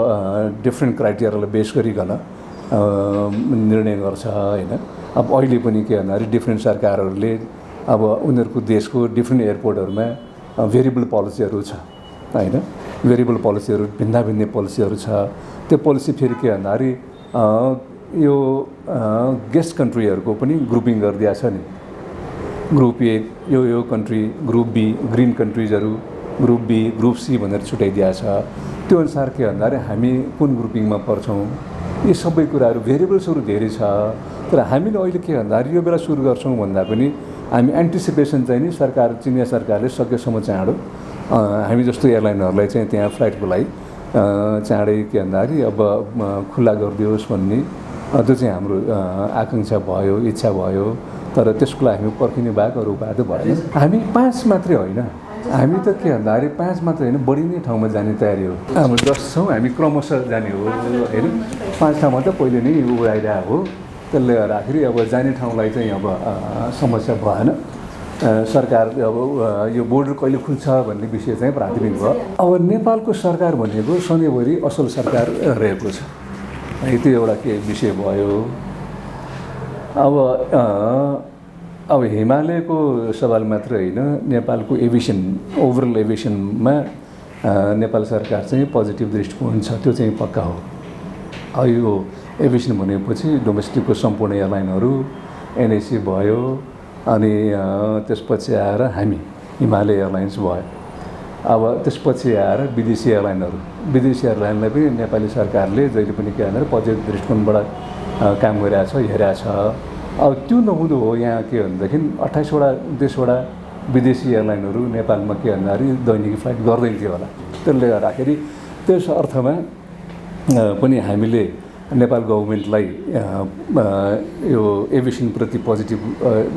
डिफ्रेन्ट क्राइटेरियालाई बेस गरिकन निर्णय गर्छ होइन। अब अहिले पनि के भन्दाखेरि डिफ्रेन्ट सरकारहरूले अब उनीहरूको देशको डिफ्रेन्ट एयरपोर्टहरूमा भेरिएबल पोलिसीहरू छ होइन। भेरिएबल पोलिसीहरू भिन्दै पोलिसीहरू छ। त्यो पोलिसी फेरि के भन्दाखेरि यो गेस्ट कन्ट्रीहरूको पनि ग्रुपिङ गरिदिएको छ नि। ग्रुप ए यो कन्ट्री, ग्रुप बी ग्रिन कन्ट्रिजहरू, ग्रुप बी, ग्रुप सी भनेर छुट्याइदिएको छ। त्यो अनुसार के भन्दाखेरि हामी कुन ग्रुपिङमा पर्छौँ, यी सबै कुराहरू भेरिएबल्सहरू धेरै छ। तर हामीले अहिले के भन्दाखेरि यो बेला सुरु गर्छौँ भन्दा पनि हामी एन्टिसिपेसन चाहिँ नि चिनिया सरकारले सकेसम्म चाँडो हामी जस्तो एयरलाइनहरूलाई चाहिँ त्यहाँ फ्लाइटको लागि चाँडै के भन्दाखेरि अब खुल्ला गरिदियोस् भन्ने त्यो चाहिँ हाम्रो आकाङ्क्षा भयो, इच्छा भयो। तर त्यसको लागि हामी पर्खिने बाहेक अरू उपाय त भएन। हामी 5 मात्रै होइन, हामी त के भन्दाखेरि 5 मात्रै होइन, बढी नै ठाउँमा जाने तयारी हो। हाम्रो 10 छौँ, हामी क्रमशः जाने हो होइन। 5 ठाउँमा त पहिले नै उडाइरहेको हो। त्यसले गर्दाखेरि अब जाने ठाउँलाई चाहिँ अब समस्या भएन। सरकार अब यो बोर्डर कहिले खुल्छ भन्ने विषय चाहिँ प्राथमिक भयो। अब नेपालको सरकार भनेको सधैँभरि असल सरकार रहेको छ है, त्यो एउटा के विषय भयो। अब हिमालयको सवाल मात्र होइन, नेपालको एभिएसन ओभरअल एभिएसनमा नेपाल सरकार चाहिँ पोजिटिभ दृष्टिकोण छ, त्यो चाहिँ पक्का हो। यो एभिएसन भनेपछि डोमेस्टिकको सम्पूर्ण एयरलाइनहरू, एनएसी भयो, अनि त्यसपछि आएर हामी हिमालय एयरलाइन्स भयो। अब त्यसपछि आएर विदेशी एयरलाइनलाई पनि नेपाली सरकारले जहिले पनि के भन्दाखेरि पोजिटिभ दृष्टिकोणबाट काम गरिरहेछ, हेरेछ। अब त्यो नहुँदो हो यहाँ के भनेदेखि 28वटा विदेशी एयरलाइनहरू नेपालमा के भन्दाखेरि दैनिक फ्लाइट गर्दैन थियो होला। त्यसले गर्दाखेरि त्यस अर्थमा पनि हामीले नेपाल गभर्मेन्टलाई यो एभिएसनप्रति पोजिटिभ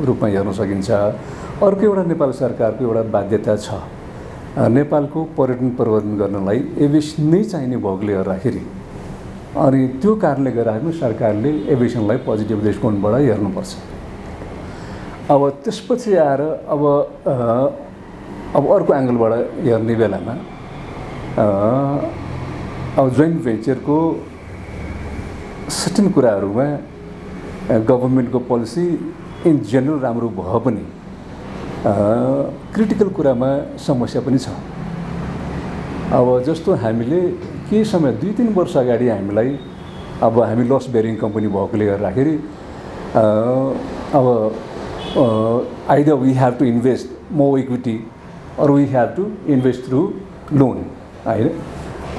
रूपमा हेर्न सकिन्छ। अर्को एउटा नेपाल सरकारको एउटा बाध्यता छ, नेपालको पर्यटन प्रबन्धन गर्नलाई एभिएसन नै चाहिने भएकोले गर्दाखेरि अनि त्यो कारणले गर्दाखेरि सरकारले एभिएसनलाई पोजिटिभ दृष्टिकोणबाट हेर्नुपर्छ। अब त्यसपछि आएर अब अर्को एङ्गलबाट हेर्ने बेलामा अब जोइन्ट भेन्चरको सर्टेन कुराहरूमा गभर्मेन्टको पोलिसी इन जेनरल राम्रो भए पनि क्रिटिकल कुरामा समस्या पनि छ। अब जस्तो हामीले केही समय 2-3 वर्ष अगाडि हामीलाई अब हामी लस बेरिङ कम्पनी भएकोले गर्दाखेरि अब either we have to invest more equity or we have to invest through loan होइन।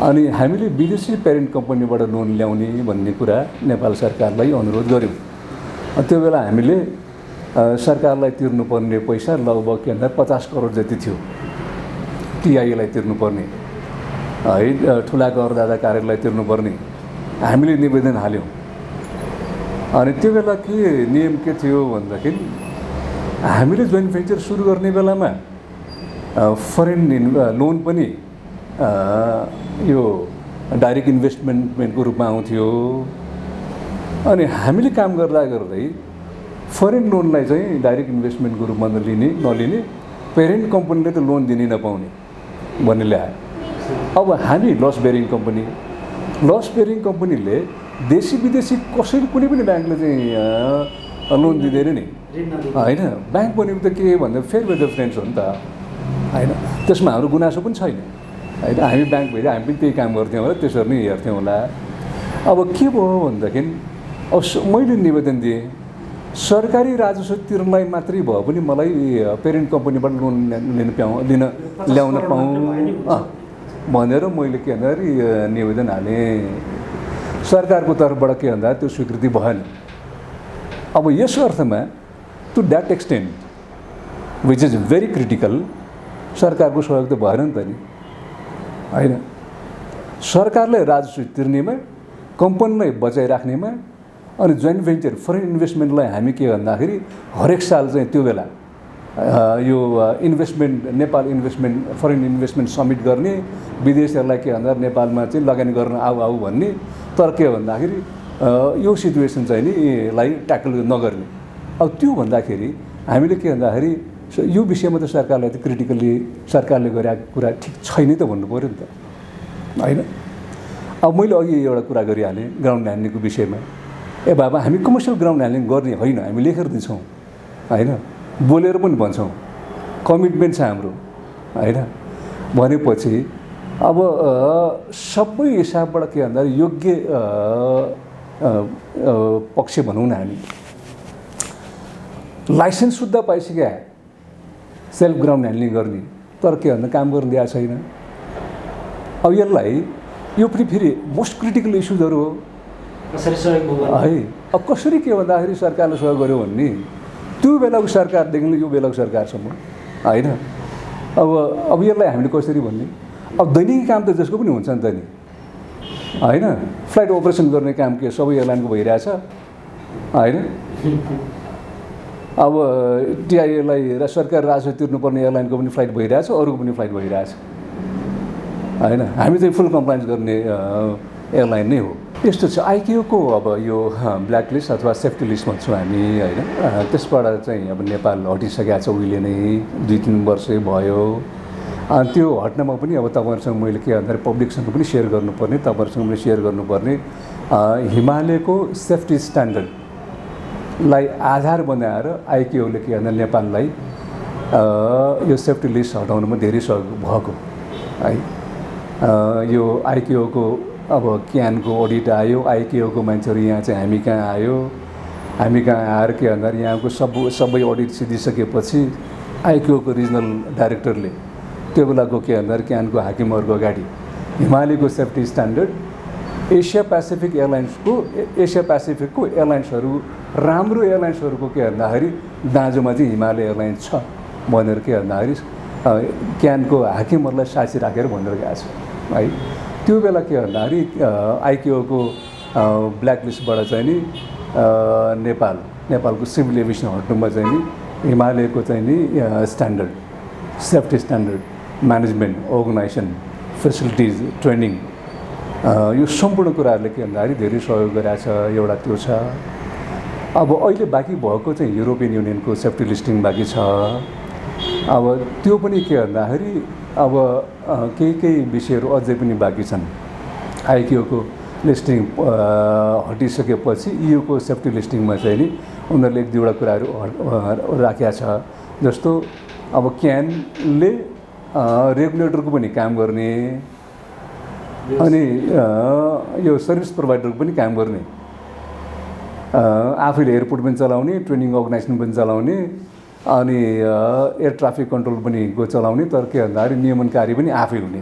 अनि हामीले विदेशी प्यारेन्ट कम्पनीबाट लोन ल्याउने भन्ने कुरा नेपाल सरकारलाई अनुरोध गऱ्यौँ। त्यो बेला हामीले सरकारलाई तिर्नुपर्ने पैसा लगभग के भन्दा 50 करोड जति थियो। टिआईलाई तिर्नुपर्ने है, ठुला करदाता कार्यालयलाई तिर्नुपर्ने, हामीले निवेदन हाल्यौँ। अनि त्यो बेला के नियम के थियो भन्दाखेरि हामीले जोइन्ट भेन्चर सुरु गर्ने बेलामा फरेन लोन पनि यो डाइरेक्ट इन्भेस्टमेन्टको रूपमा आउँथ्यो। अनि हामीले काम गर्दै फरेन लोनलाई चाहिँ डाइरेक्ट इन्भेस्टमेन्टको रूपमा नलिने, पेरेन्ट कम्पनीले त लोन दिनै नपाउने, भन्ने ल्यायो। अब हामी लस बेरिङ कम्पनीले देशी विदेशी कसैले कुनै पनि ब्याङ्कले चाहिँ लोन दिँदैन नि होइन। ब्याङ्क भनेको त के भन्दा फेयर वेदर फ्रेन्ड्स हो नि त होइन। त्यसमा हाम्रो गुनासो पनि छैन होइन। हामी ब्याङ्क भएर हामी पनि त्यही काम गर्थ्यौँ होला, त्यसरी नै हेर्थ्यौँ होला। अब के भयो भन्दाखेरि अब मैले निवेदन दिएँ सरकारी राजस्व तिर्नलाई मात्रै भए पनि मलाई पेरेन्ट कम्पनीबाट लोन ल्याउन पाऊँ भनेर मैले के भन्दाखेरि निवेदन हालेँ। सरकारको तर्फबाट के भन्दा त्यो स्वीकृति भएन। अब यस अर्थमा to that extent which is very critical सरकारको सहयोग त भएन नि त नि होइन। सरकारले राजस्व तिर्नेमा, कम्पनीलाई बचाइराख्नेमा अनि जोइन्ट भेन्चर फरेन इन्भेस्टमेन्टलाई हामी के भन्दाखेरि हरेक साल चाहिँ त्यो बेला यो investment Nepal foreign investment summit गर्ने, विदेशीहरूलाई के भन्दा नेपालमा चाहिँ लगानी गर्न आऊ भन्ने। तर के भन्दाखेरि यो सिचुएसन चाहिँ नि लाई ट्याकल नगर्ने। अब त्यो भन्दाखेरि हामीले के भन्दाखेरि यो विषयमा त सरकारलाई त क्रिटिकल्ली सरकारले गरेको कुरा ठिक छैन त भन्नु पऱ्यो नि त होइन। अब मैले अघि एउटा कुरा गरिहालेँ ग्राउन्ड ह्यान्डलिङको विषयमा। ए बाबा हामी कमर्सियल ग्राउन्ड ह्यान्डलिङ गर्ने होइन, हामी लेखेर दिन्छौँ होइन, बोलेर पनि भन्छौँ, कमिटमेन्ट छ हाम्रो होइन। भनेपछि अब सबै हिसाबबाट के भन्दा योग्य पक्ष भनौँ न हामी लाइसेन्स सुद्धा पाइसक्या सेल्फ ग्राउन्ड ह्यान्डलिङ गर्ने, तर के भन्दा काम गर्न दिएको छैन। अब यसलाई यो पनि फेरि मोस्ट क्रिटिकल इस्युजहरू हो है। अब कसरी के भन्दाखेरि सरकारले सहयोग गर्यो भन्ने त्यो बेलाको सरकारदेखि यो बेलाको सरकारसम्म होइन। अब यसलाई हामीले कसरी भन्ने। अब दैनिकी काम त जसको पनि हुन्छ नि त नि होइन। फ्लाइट अपरेसन गर्ने काम के सबै एयरलाइनको भइरहेछ होइन। अब टिआइएलाई सरकार राजस्व तिर्नुपर्ने एयरलाइनको पनि फ्लाइट भइरहेछ, अरूको पनि फ्लाइट भइरहेछ होइन। हामी चाहिँ फुल कम्प्लायन्स गर्ने एयरलाइन नै हो। यस्तो छ आइकियूको अब यो ब्ल्याकलिस्ट अथवा सेफ्टी लिस्ट भन्छौँ हामी होइन। त्यसबाट चाहिँ अब नेपाल हटिसकेको छ उहिले नै, 2-3 वर्षै भयो। त्यो हट्नमा पनि अब तपाईँहरूसँग मैले के भन्दाखेरि पब्लिकसँग पनि सेयर गर्नुपर्ने, तपाईँहरूसँग पनि सेयर गर्नुपर्ने हिमालयको सेफ्टी स्ट्यान्डर्डलाई आधार बनाएर आइकियूले के भन्दा नेपाललाई यो सेफ्टी लिस्ट हटाउनुमा धेरै सहयोग भएको है। यो आइकियूको अब क्यानको अडिट आयो, आइकियूको मान्छेहरू यहाँ चाहिँ हामी कहाँ आयो, हामी कहाँ आएर के भन्दाखेरि यहाँको सबै अडिट सिधिसकेपछि आइकियूको रिजनल डाइरेक्टरले त्यो बेलाको के भन्दाखेरि क्यानको हाकिमहरूको अगाडि हिमालयको सेफ्टी स्ट्यान्डर्ड एसिया पेसिफिक एयरलाइन्सको एयरलाइन्सहरू राम्रो एयरलाइन्सहरूको के भन्दाखेरि दाँजोमा चाहिँ हिमालय एयरलाइन्स छ भनेर के भन्दाखेरि क्यानको हाकिमहरूलाई साक्षी राखेर भनेर गएको छ है। त्यो बेला के भन्दाखेरि आइकियूको ब्ल्याकलिस्टबाट चाहिँ नि नेपालको सिभिल एभिएसन हट्नुमा चाहिँ नि हिमालयको चाहिँ नि standard safety standard management organization facilities training यो सम्पूर्ण कुराहरूले के भन्दाखेरि धेरै सहयोग गरेको छ। एउटा त्यो छ। अब अहिले बाँकी भएको चाहिँ युरोपियन युनियनको सेफ्टी लिस्टिङ बाँकी छ। अब त्यो पनि के भन्दाखेरि अब केही विषयहरू अझै पनि बाँकी छन्। आइकियूको लिस्टिङ हटिसकेपछि इयूको सेफ्टी लिस्टिङमा चाहिँ नि उनीहरूले 1-2वटा कुराहरू राखेको छ। जस्तो अब क्यानले रेगुलेटरको पनि काम गर्ने अनि यो सर्भिस प्रोभाइडरको पनि काम गर्ने, आफैले एयरपोर्ट पनि चलाउने, ट्रेनिङ अर्गनाइजेसन पनि चलाउने अनि एयर ट्राफिक कन्ट्रोल पनि चलाउने। तर के भन्दाखेरि नियमनकारी पनि आफै हुने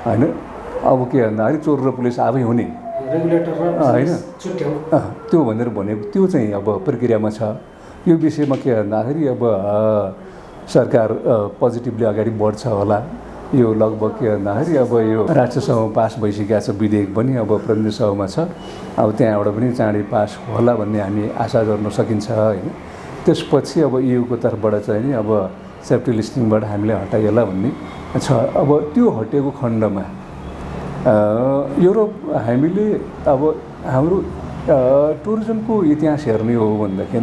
होइन। अब के भन्दाखेरि चोर र पुलिस आफै हुने होइन। त्यो भनेर भनेको त्यो चाहिँ अब प्रक्रियामा छ। यो विषयमा के भन्दाखेरि अब सरकार पोजिटिभली अगाडि बढ्छ होला। यो लगभग के भन्दाखेरि अब यो राष्ट्रसभामा पास भइसकेको छ विधेयक पनि, अब प्रतिनिधि सभामा छ। अब त्यहाँबाट पनि चाँडै पास होला भन्ने हामी आशा गर्न सकिन्छ होइन। त्यसपछि अब इयूको तर्फबाट चाहिँ नि अब सेफ्टी लिस्टिङबाट हामीले हटाइएला भन्ने छ। अब त्यो हटेको खण्डमा युरोप हामीले अब हाम्रो टुरिज्मको इतिहास हेर्ने हो भनेदेखि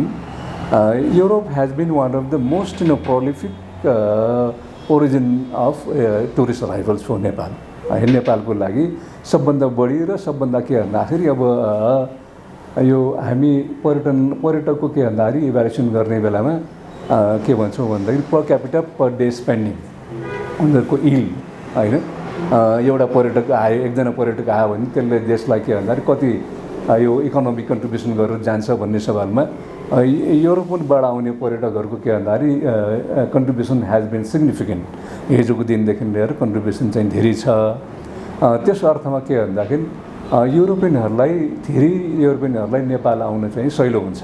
Europe has been one of the most prolific origin of tourist arrivals for Nepal. नेपालको लागि सबभन्दा बढी र सबभन्दा के भन्दाखेरि अब यो हामी पर्यटकको के भन्दाखेरि इभ्यालुएसन गर्ने बेलामा के भन्छौँ भन्दाखेरि पर क्यापिटल पर डे स्पेन्डिङ उनीहरूको इल होइन। एउटा पर्यटक आयो, एकजना पर्यटक आयो भने त्यसले देशलाई के भन्दाखेरि कति यो इकोनोमिक कन्ट्रिब्युसन गरेर जान्छ भन्ने सवालमा युरोपबाट आउने पर्यटकहरूको के भन्दाखेरि कन्ट्रिब्युसन हेज बिन सिग्निफिकेन्ट। हिजोको दिनदेखि लिएर कन्ट्रिब्युसन चाहिँ धेरै छ। त्यस अर्थमा के भन्दाखेरि युरोपियनहरूलाई नेपाल आउन चाहिँ सहिलो हुन्छ।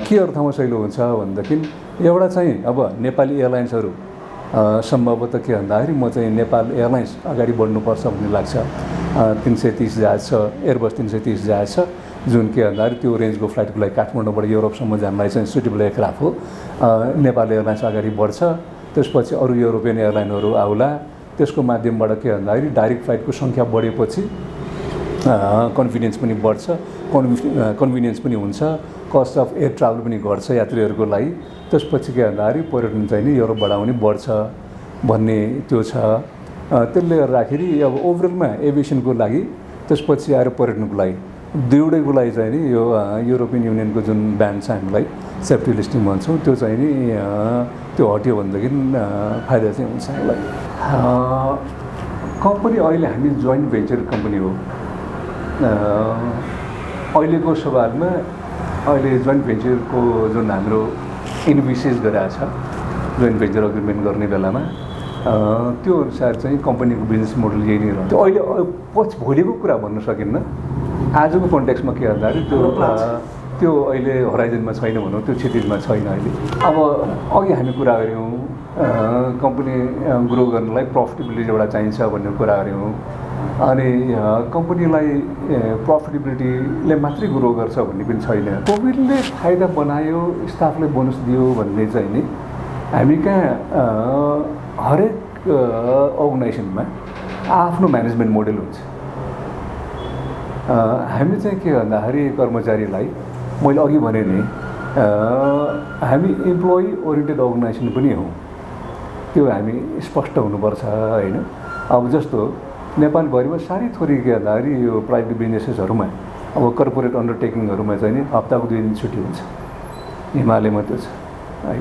के अर्थमा सहिलो हुन्छ भनेदेखि एउटा चाहिँ अब नेपाली एयरलाइन्सहरू सम्भवतः के भन्दाखेरि म चाहिँ नेपाल एयरलाइन्स अगाडि बढ्नुपर्छ भन्ने लाग्छ। 330 जहाज छ, एयरबस 330 जहाज छ, जुन के भन्दाखेरि त्यो रेन्जको फ्लाइटको लागि काठमाडौँबाट युरोपसम्म जानलाई चाहिँ सुटेबल एयरक्राफ्ट हो। नेपाल एयरलाइन्स अगाडि बढ्छ, त्यसपछि अरू युरोपियन एयरलाइनहरू आउला। त्यसको माध्यमबाट के भन्दाखेरि डाइरेक्ट फ्लाइटको सङ्ख्या बढेपछि कन्भिनियन्स पनि बढ्छ, कन्भिनियन्स पनि हुन्छ, कस्ट अफ एयर ट्राभल पनि घट्छ यात्रीहरूको लागि। त्यसपछि के भन्दाखेरि पर्यटन चाहिँ नि युरोपबाट आउने बढ्छ भन्ने त्यो छ। त्यसले गर्दाखेरि अब ओभरअलमा एभिएसनको लागि त्यसपछि आएर पर्यटनको लागि दुईवटैको लागि चाहिँ नि यो युरोपियन युनियनको जुन ब्यान छ हामीलाई सेफ्टी लिस्टिङ भन्छौँ त्यो चाहिँ नि त्यो हट्यो भनेदेखि फाइदा चाहिँ हुन्छ हामीलाई। कम्पनी अहिले हामी जोइन्ट भेन्चर कम्पनी हो। अहिलेको सवालमा अहिले जोइन्ट भेन्चरको जुन हाम्रो इन्भिसेस गरिरहेको छ जोइन्ट भेन्चर एग्रिमेन्ट गर्ने बेलामा त्यो अनुसार चाहिँ कम्पनीको बिजनेस मोडल यही नै रहन्छ। अहिले भोलिको कुरा भन्न सकिन्न, आजको कन्टेक्स्टमा के भन्दाखेरि त्यो अहिले होराइजनमा छैन भनौँ, त्यो क्षितिजमा छैन अहिले। अब अघि हामी कुरा गऱ्यौँ कम्पनी ग्रो गर्नलाई प्रफिटेबिलिटी एउटा चाहिन्छ भन्ने कुरा गऱ्यौँ। अनि कम्पनीलाई प्रफिटेबिलिटीले मात्रै ग्रो गर्छ भन्ने पनि छैन। कोभिडले फाइदा बनायो, स्टाफले बोनस दियो भन्ने चाहिँ नि हामी कहाँ हरेक अर्गनाइजेसनमा आफ्नो म्यानेजमेन्ट मोडल हुन्छ। हामी चाहिँ के भन्दाखेरि कर्मचारीलाई मैले अघि भने नि हामी इम्प्लोइ ओरिएन्टेड अर्गनाइजेसन पनि हौँ, त्यो हामी स्पष्ट हुनुपर्छ होइन। अब जस्तो नेपालभरिमा साह्रै थोरै के भन्दाखेरि यो प्राइभेट बिजनेसेसहरूमा अब कर्पोरेट अन्डरटेकिङहरूमा चाहिँ नि हप्ताको 2 दिन छुट्टी हुन्छ। हिमालयमा त्यो छ है।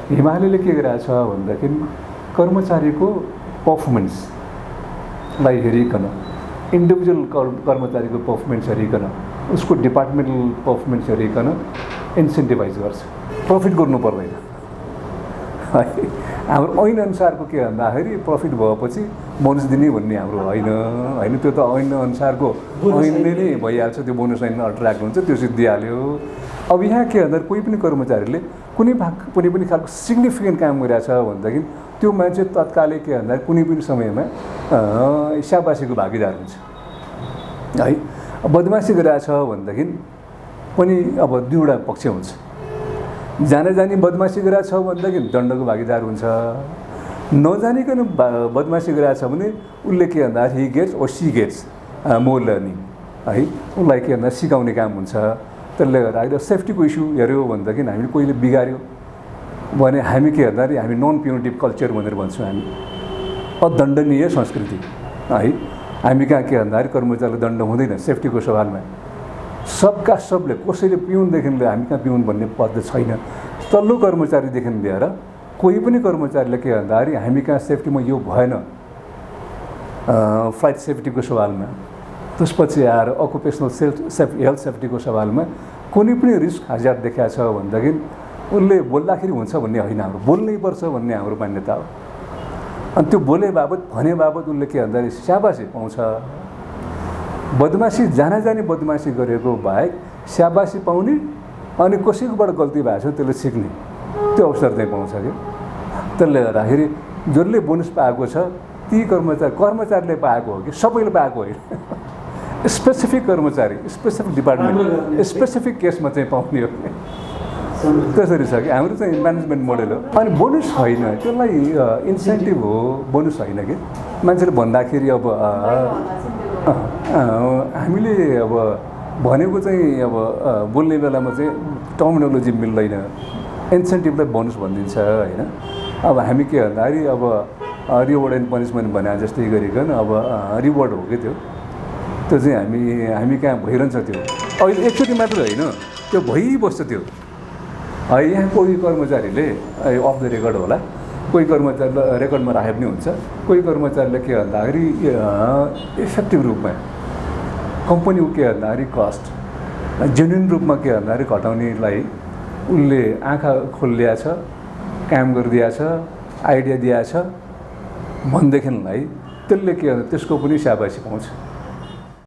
हिमालयले के गरिरहेको छ भन्दाखेरि कर्मचारीको पर्फर्मेन्सलाई हेरिकन, इन्डिभिजुअल कर्मचारीको पर्फर्मेन्स हेरिकन, उसको डिपार्टमेन्टल पर्फर्मेन्स हेरिकन इन्सेन्टिभाइज गर्छ। प्रफिट गर्नु पर्दैन है। हाम्रो ऐन अनुसारको के भन्दाखेरि प्रफिट भएपछि बोनस दिने भन्ने हाम्रो होइन। त्यो त ऐन अनुसारको ऐनले नै भइहाल्छ। त्यो बोनस ऐन अट्र्याक्ट हुन्छ, त्यो सिद्धिहाल्यो। अब यहाँ के भन्दाखेरि कोही पनि कर्मचारीले कुनै पनि खालको सिग्निफिकेन्ट काम गरिरहेछ भनेदेखि त्यो मान्छे तत्कालै के भन्दाखेरि कुनै पनि समयमा स्याबासीको भागीदार हुन्छ है। बदमासी गरिरहेछ भनेदेखि पनि अब दुईवटा पक्ष हुन्छ। जानी बदमासी गरिरहेछ भनेदेखि दण्डको भागीदार हुन्छ, नजानिकन बदमासी गरिरहेछ भने उसले के भन्दाखेरि हि गेट्स और सी गेट्स मोर लर्निङ है। उसलाई के भन्दा सिकाउने काम हुन्छ। त्यसले गर्दा सेफ्टीको इस्यु हेऱ्यो भनेदेखि हामीले कोहीले बिगार्यो भने हामी के भन्दाखेरि हामी नन प्युनिटिभ कल्चर भनेर भन्छौँ। हामी अदण्डनीय संस्कृति है। हामी कहाँ के भन्दाखेरि कर्मचारीलाई दण्ड हुँदैन सेफ्टीको सवालमा। सबका सबले कसैले पिउनदेखि लिएर हामी कहाँ पिउन भन्ने पद छैन। तल्लो कर्मचारीदेखि लिएर कोही पनि कर्मचारीले के भन्दाखेरि हामी कहाँ सेफ्टीमा यो भएन फ्लाइट सेफ्टीको सवालमा, त्यसपछि आएर अकुपेसनल हेल्थ सेफ्टीको सवालमा कुनै पनि रिस्क हजार्ड देखाएको छ भनेदेखि उसले बोल्दाखेरि हुन्छ भन्ने होइन, हाम्रो बोल्नै पर्छ भन्ने हाम्रो मान्यता हो। अनि त्यो बोले बाबत भने बाबत उसले के भन्दाखेरि स्याबासी पाउँछ। बदमासी जानी बदमासी गरेको बाहेक स्याबासी पाउने अनि कसैकोबाट गल्ती भएको छ त्यसले सिक्ने त्यो अवसर चाहिँ पाउँछ कि। त्यसले गर्दाखेरि जसले बोनस पाएको छ ती कर्मचारीले पाएको हो कि सबैले पाएको होइन। स्पेसिफिक कर्मचारी, स्पेसिफिक डिपार्टमेन्ट, स्पेसिफिक केसमा चाहिँ पाउने हो। त्यसरी छ कि हाम्रो चाहिँ म्यानेजमेन्ट मोडल हो। अनि बोनस होइन, त्यसलाई इन्सेन्टिभ हो, बोनस होइन कि। मान्छेले भन्दाखेरि अब हामीले अब भनेको चाहिँ अब बोल्ने बेलामा चाहिँ टर्मिनोलोजी मिल्दैन। इन्सेन्टिभलाई बोनस भनिदिन्छ होइन। अब हामी के भन्दाखेरि अब रिवार्ड एन्ड पनिसमेन्ट भने जस्तै गरिकन अब रिवार्ड हो कि त्यो चाहिँ हामी कहाँ भइरहन्छ त्यो अहिले एकचोटि मात्र होइन त्यो भइबस्छ त्यो यहाँ कोही कर्मचारीले अफ द रेकर्ड होला कोही कर्मचारीलाई रेकर्डमा राखे पनि हुन्छ कोही कर्मचारीले के भन्दाखेरि इफेक्टिभ रूपमा कम्पनीको के भन्दाखेरि कस्ट जेन्युन रूपमा के भन्दाखेरि घटाउनेलाई उसले आँखा खोलिदिया छ काम गरिदिया छ आइडिया दिया छ भनेदेखिलाई त्यसले के त्यसको पनि स्याबासी पाउँछ